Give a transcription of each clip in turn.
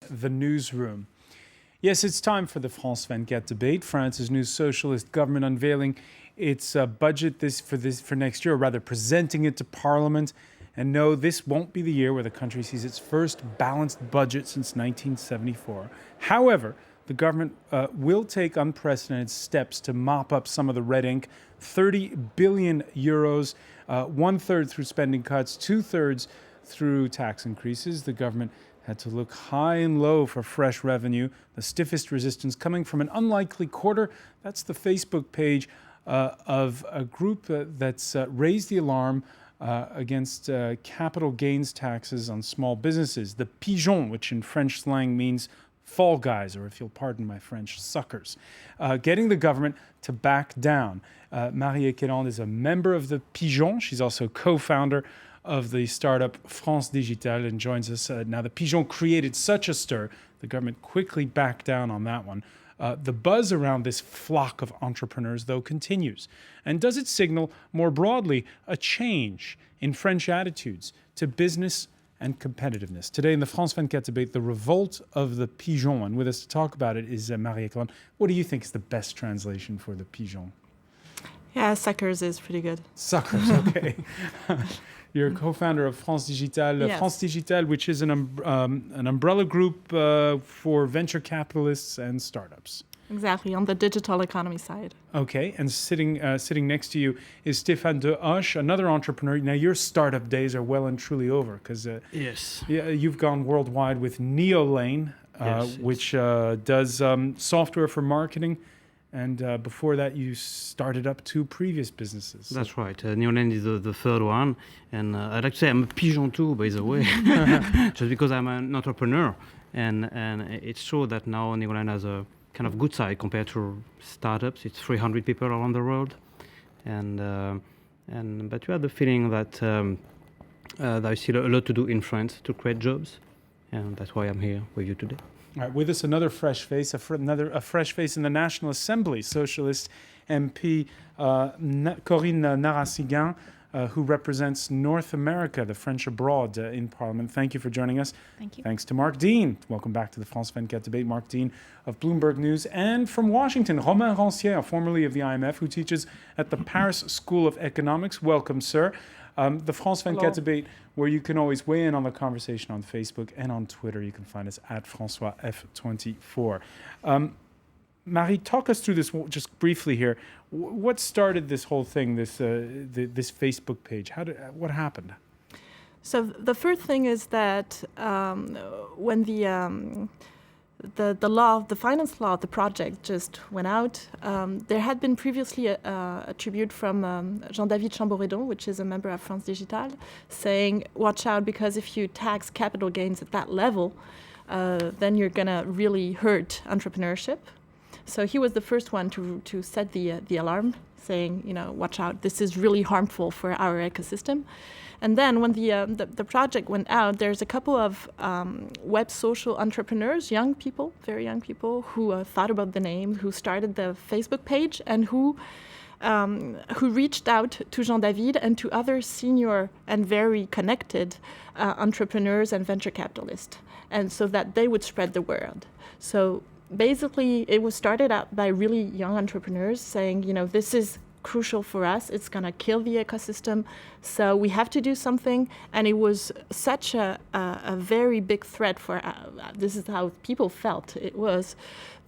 the newsroom. Yes, it's time for the France 24 debate. France's new socialist government unveiling its budget for next year, or rather presenting it to Parliament. And no, this won't be the year where the country sees its first balanced budget since 1974. However, the government will take unprecedented steps to mop up some of the red ink. 30 billion euros, 1/3 through spending cuts, 2/3 through tax increases. The government had to look high and low for fresh revenue. The stiffest resistance coming from an unlikely quarter. That's the Facebook page of a group that's raised the alarm against capital gains taxes on small businesses. The pigeons, which in French slang means fall guys, or if you'll pardon my French, suckers, getting the government to back down. Marie Ekelande is a member of the Pigeons. She's also co-founder of the startup France Digital and joins us now. The Pigeons created such a stir, the government quickly backed down on that one. The buzz around this flock of entrepreneurs, though, continues. And does it signal, more broadly, a change in French attitudes to business and competitiveness? Today in the France 24 debate, the revolt of the pigeon. And with us to talk about it is Marie Ekelande. What do you think is the best translation for the pigeon? Yeah, suckers is pretty good. Suckers, okay. You're a co-founder of France Digital. Yes. France Digital, which is an umbrella group for venture capitalists and startups. Exactly, on the digital economy side. Okay, and sitting next to you is Stéphane de Hoche, another entrepreneur. Now, your startup days are well and truly over because yes, you've gone worldwide with Neolane, which does software for marketing. And before that, you started up 2 previous businesses. That's right. Neolane is the third one. And I'd like to say I'm a pigeon too, by the way, just because I'm an entrepreneur. And it's true that now Neolane has a kind of good side compared to startups. It's 300 people around the world. But you have the feeling that there's still a lot to do in France to create jobs. And that's why I'm here with you today. All right, with us, another fresh face, a fresh face in the National Assembly, Socialist MP Corinne Narassiguin, who represents North America, the French abroad, in Parliament. Thank you for joining us. Thank you. Thanks to Mark Dean. Welcome back to the France 24 debate. Mark Dean of Bloomberg News. And from Washington, Romain Rancière, formerly of the IMF, who teaches at the Paris School of Economics. Welcome, sir. The France 24 debate, where you can always weigh in on the conversation on Facebook and on Twitter. You can find us at François F24. Marie, talk us through this just briefly here. What started this whole thing, this Facebook page? What happened? So the first thing is that when the finance law, the project just went out, there had been previously a tribute from Jean-David Chamboredon, which is a member of France Digital, saying, watch out, because if you tax capital gains at that level, then you're going to really hurt entrepreneurship. So he was the first one to set the alarm, saying, watch out, this is really harmful for our ecosystem. And then when the project went out, there's a couple of web social entrepreneurs, young people, very young people, who thought about the name, who started the Facebook page, and who reached out to Jean-David and to other senior and very connected entrepreneurs and venture capitalists, and so that they would spread the word. So basically, it was started out by really young entrepreneurs saying, this is crucial for us. It's going to kill the ecosystem. So we have to do something. And it was such a very big threat for, this is how people felt. It was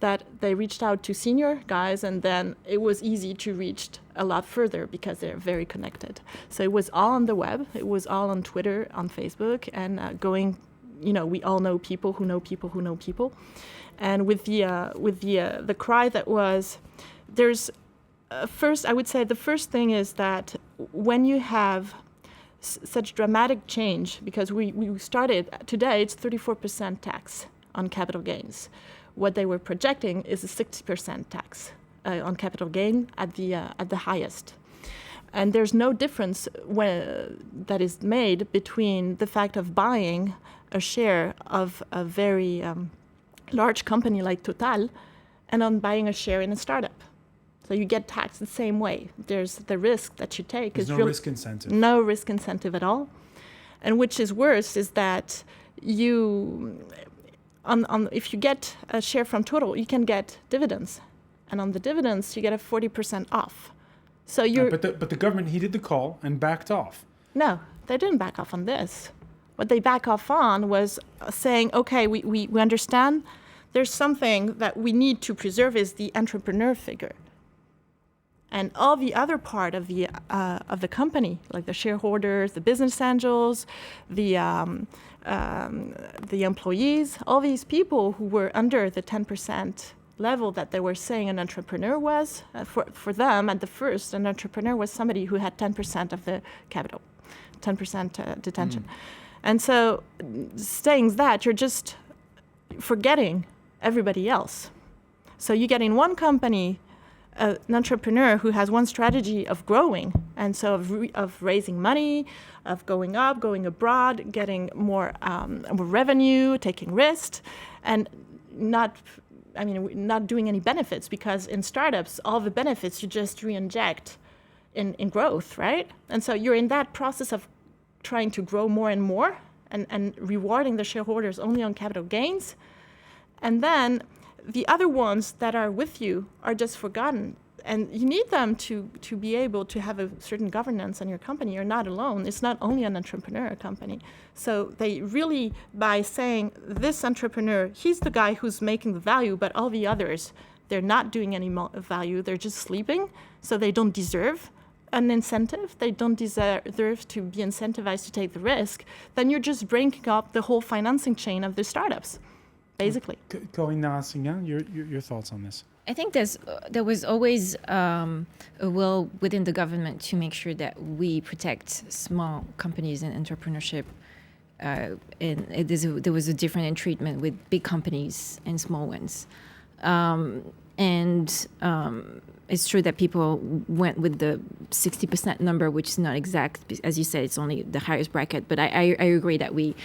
that they reached out to senior guys, and then it was easy to reach a lot further because they're very connected. So it was all on the web. It was all on Twitter, on Facebook, and going, we all know people who know people who know people. And with the cry that was, there's first, I would say the first thing is that when you have such dramatic change, because we started, today it's 34% tax on capital gains. What they were projecting is a 60% tax on capital gain at the highest. And there's no difference that is made between the fact of buying a share of a very large company like Total and on buying a share in a startup. So you get taxed the same way. There's the risk that you take. There's no risk incentive. No risk incentive at all. And which is worse is that you, if you get a share from Total, you can get dividends, and on the dividends you get a 40% off. So you're but the government heeded the call and backed off. No, they didn't back off on this. What they back off on was saying, okay, we understand there's something that we need to preserve is the entrepreneur figure. And all the other part of the company, like the shareholders, the business angels, the employees, all these people who were under the 10% level that they were saying an entrepreneur was, for them at the first, an entrepreneur was somebody who had 10% of the capital, 10% detention. And so saying that, you're just forgetting everybody else. So you get in one company an entrepreneur who has one strategy of growing, and so of raising money, of going up, going abroad, getting more revenue, taking risks, and not doing any benefits, because in startups, all the benefits you just re-inject in growth, right? And so you're in that process of trying to grow more and more and rewarding the shareholders only on capital gains. And then the other ones that are with you are just forgotten. And you need them to be able to have a certain governance in your company. You're not alone. It's not only an entrepreneur company. So they really, by saying this entrepreneur, he's the guy who's making the value, but all the others, they're not doing any value. They're just sleeping, so they don't deserve an incentive. They don't deserve to be incentivized to take the risk. Then you're just breaking up the whole financing chain of the startups, basically. Corinne Narassiguin, your thoughts on this? I think there was always a will within the government to make sure that we protect small companies and entrepreneurship. There was a different treatment with big companies and small ones. It's true that people went with the 60% number, which is not exact. As you said, it's only the highest bracket. But I agree that we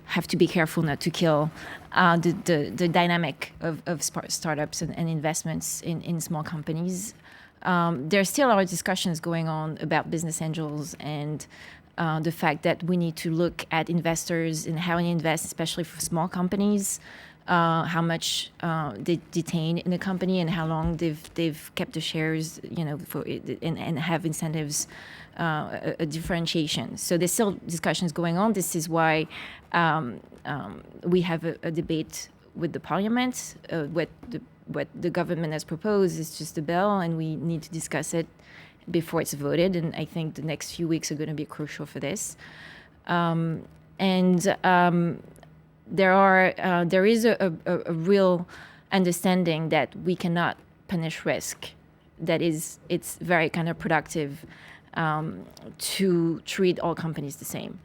have to be careful not to kill the dynamic of startups and investments in small companies. There still are discussions going on about business angels and the fact that we need to look at investors and how they invest, especially for small companies. How much they detain in the company and how long they've kept the shares, and have incentives, a differentiation. So there's still discussions going on. This is why we have a debate with the parliament. What the government has proposed is just a bill, and we need to discuss it before it's voted. And I think the next few weeks are going to be crucial for this. There is a real understanding that we cannot punish risk. It's very counterproductive to treat all companies the same.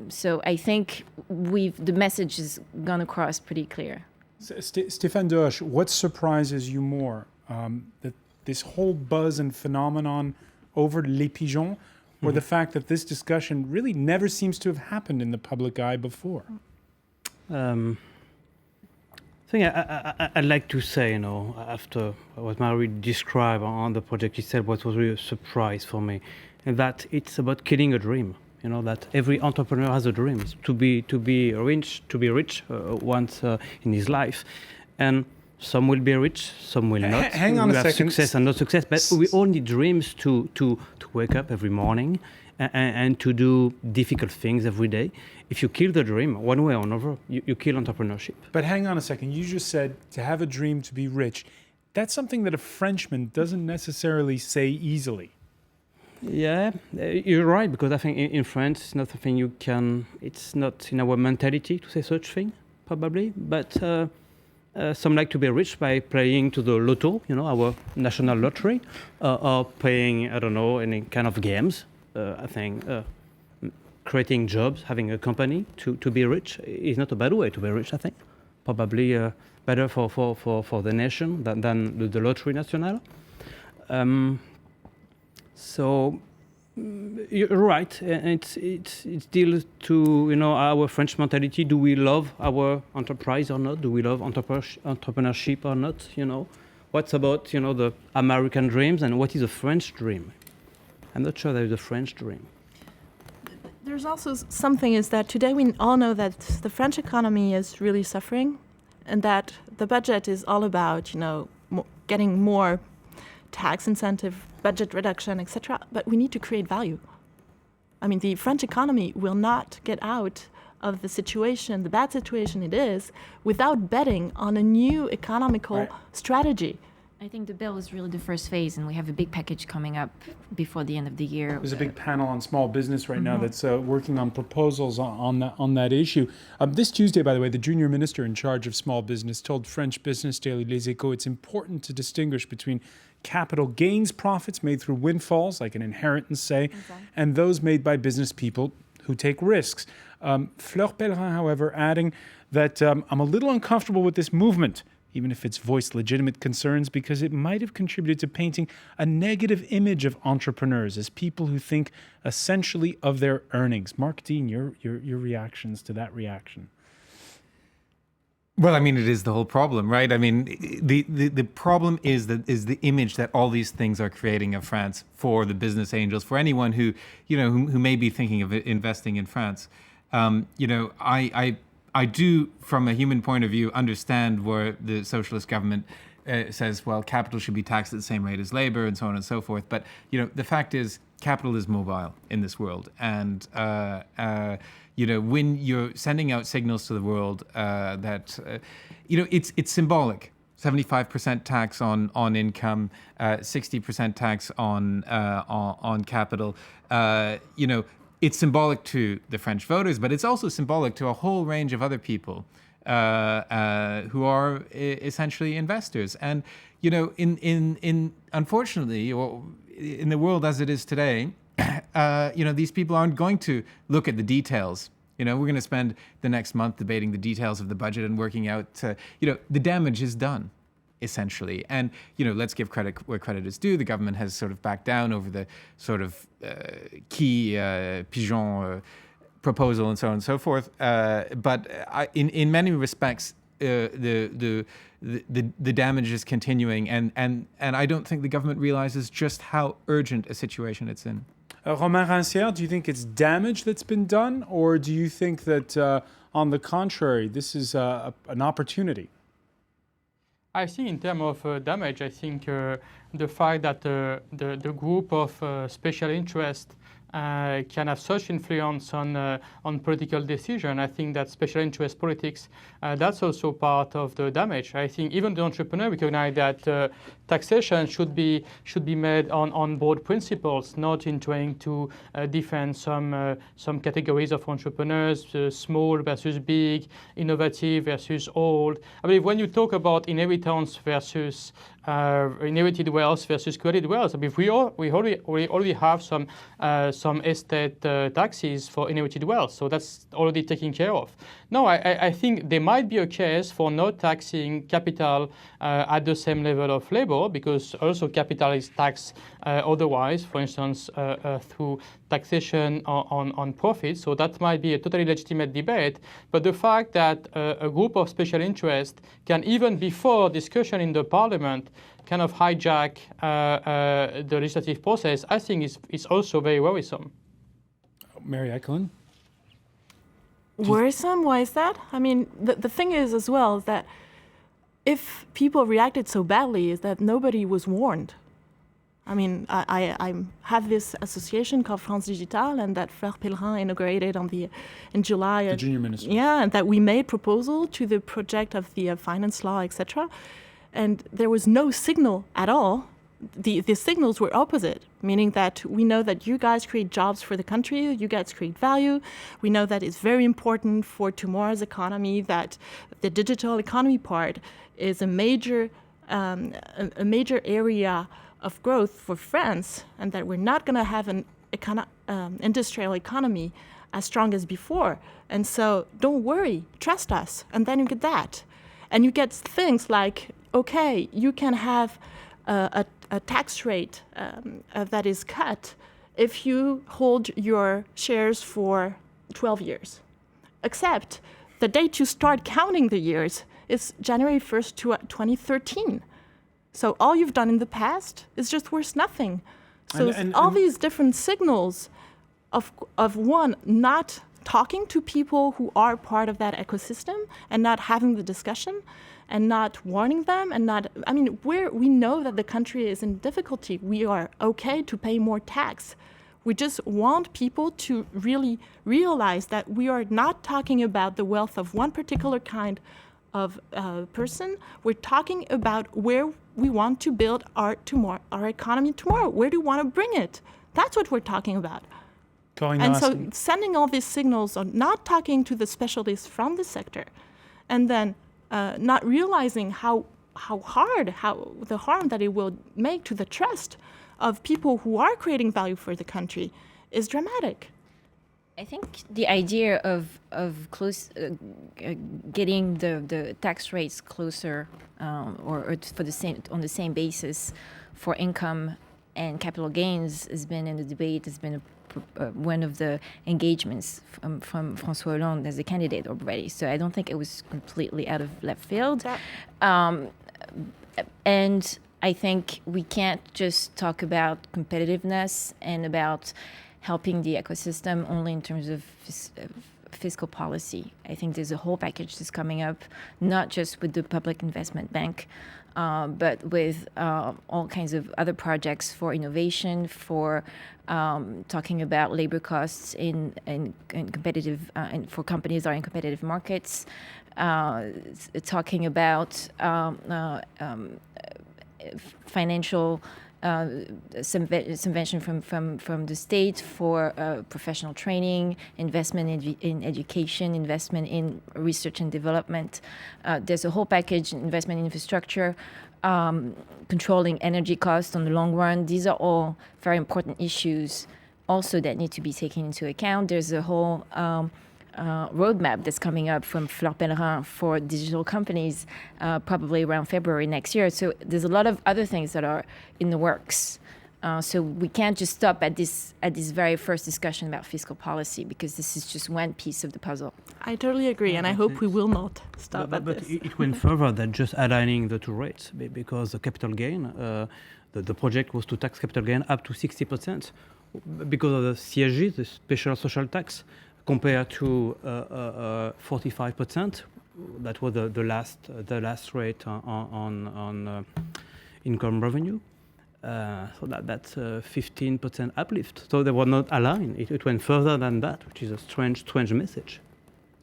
So I think the message has gone across pretty clear. Stéphane Dehoche, what surprises you more? That this whole buzz and phenomenon over Les Pigeons, or the fact that this discussion really never seems to have happened in the public eye before? I think I'd like to say, after what Marie described on the project, he said what was really a surprise for me, and that it's about killing a dream. That every entrepreneur has a dream to be rich once in his life, and some will be rich, some will not. Hang on a second. Success and not success, but we all need dreams to wake up every morning and to do difficult things every day. If you kill the dream, one way or another, you kill entrepreneurship. But hang on a second. You just said to have a dream to be rich. That's something that a Frenchman doesn't necessarily say easily. Yeah, you're right, because I think in France, it's not something it's not in our mentality to say such thing, probably. But some like to be rich by playing to the lotto, our national lottery, or playing, I don't know, any kind of games. I think creating jobs, having a company to be rich is not a bad way to be rich, I think. Probably better for the nation than the Loterie Nationale. So you're right. It's still to our French mentality. Do we love our enterprise or not? Do we love entrepreneurship or not? What's about the American dreams and what is a French dream? I'm not sure there is a French dream. There's also something is that today we all know that the French economy is really suffering, and that the budget is all about, getting more tax incentive, budget reduction, etc. But we need to create value. I mean, the French economy will not get out of the situation, the bad situation it is, without betting on a new economical strategy. I think the bill is really the first phase, and we have a big package coming up before the end of the year. There's a big panel on small business right now that's working on proposals on that issue. This Tuesday, by the way, the junior minister in charge of small business told French business daily Les Echos it's important to distinguish between capital gains profits made through windfalls, like an inheritance, say, and those made by business people who take risks. Fleur Pellerin, however, adding that I'm a little uncomfortable with this movement, even if it's voiced legitimate concerns, because it might have contributed to painting a negative image of entrepreneurs as people who think essentially of their earnings. Mark Dean, your reactions to that reaction? Well, I mean, it is the whole problem, right? I mean, the problem is the image that all these things are creating of France for the business angels, for anyone who may be thinking of investing in France. I do, from a human point of view, understand where the socialist government says, well, capital should be taxed at the same rate as labor and so on and so forth. But, the fact is, capital is mobile in this world. And, when you're sending out signals to the world that, it's symbolic. 75% tax on income, 60% tax on capital, it's symbolic to the French voters, but it's also symbolic to a whole range of other people who are essentially investors. And in unfortunately, or in the world as it is today, these people aren't going to look at the details. We're going to spend the next month debating the details of the budget and working out. The damage is done, essentially. And, let's give credit where credit is due. The government has sort of backed down over the sort of key Pigeon proposal and so on and so forth. But in many respects, the damage is continuing. And I don't think the government realizes just how urgent a situation it's in. Romain Rancière, do you think it's damage that's been done? Or do you think that, on the contrary, this is an opportunity? I think in terms of damage, I think the fact that the group of special interest can have such influence on political decision. I think that special interest politics, that's also part of the damage. I think even the entrepreneur recognize that taxation should be made on broad principles, not in trying to defend some categories of entrepreneurs, small versus big, innovative versus old. I mean, when you talk about inheritance versus inherited wealth versus created wealth, I mean, we already have some estate taxes for inherited wealth, so that's already taken care of. No, I think there might be a case for not taxing capital at the same level of labor, because also capital is taxed otherwise, for instance, through taxation on profits. So that might be a totally legitimate debate. But the fact that a group of special interest can, even before discussion in the parliament, kind of hijack the legislative process, I think is also very worrisome. Mary Ekelin? Worrisome? Why is that? I mean, the thing is as well is that if people reacted so badly, is that nobody was warned. I mean, I have this association called France Digital, and that Fleur Pellerin inaugurated in July. The junior minister. Yeah, and that we made proposal to the project of the finance law, etc. And there was no signal at all. The signals were opposite, meaning that we know that you guys create jobs for the country, you guys create value. We know that it's very important for tomorrow's economy, that the digital economy part is a major area of growth for France, and that we're not going to have an industrial economy as strong as before. And so don't worry, trust us. And then you get that. And you get things like, okay, you can have a tax rate that is cut if you hold your shares for 12 years. Except the date you start counting the years is January 1st, 2013. So all you've done in the past is just worth nothing. So all these different signals of one, not talking to people who are part of that ecosystem and not having the discussion and not warning them and not, I mean, we know that the country is in difficulty. We are okay to pay more tax. We just want people to really realize that we are not talking about the wealth of one particular kind of person. We're talking about where we want to build our economy tomorrow. Where do we want to bring it? That's what we're talking about. And so sending all these signals on not talking to the specialists from the sector and then not realizing how the harm that it will make to the trust of people who are creating value for the country is dramatic. I think the idea of getting the tax rates closer or for on the same basis for income and capital gains has been in the debate, has been one of the engagements from François Hollande as a candidate already. So I don't think it was completely out of left field. And I think we can't just talk about competitiveness and about helping the ecosystem only in terms of fiscal policy. I think there's a whole package that's coming up, not just with the Public Investment Bank, but with all kinds of other projects for innovation, for talking about labor costs in competitive, and for companies that are in competitive markets, talking about financial subvention from the state for professional training, investment in education, investment in research and development. There's a whole package, investment in infrastructure, controlling energy costs on the long run. These are all very important issues also that need to be taken into account. There's a whole roadmap that's coming up from Fleur Pellerin for digital companies, probably around February next year. So there's a lot of other things that are in the works. So we can't just stop at this very first discussion about fiscal policy, because this is just one piece of the puzzle. I totally agree, and I hope we will not stop at this. But it went further than just aligning the two rates, because the capital gain, the project was to tax capital gain up to 60%, because of the CSG, the special social tax, compared to 45%. That was the last rate on income revenue. So that's a 15% uplift. So they were not aligned. It went further than that, which is a strange message.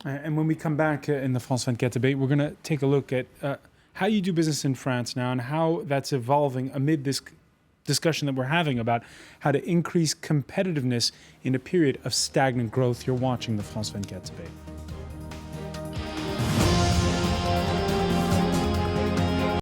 And when we come back in the France 24 debate, we're going to take a look at how you do business in France now and how that's evolving amid this discussion that we're having about how to increase competitiveness in a period of stagnant growth. You're watching the France 24 debate.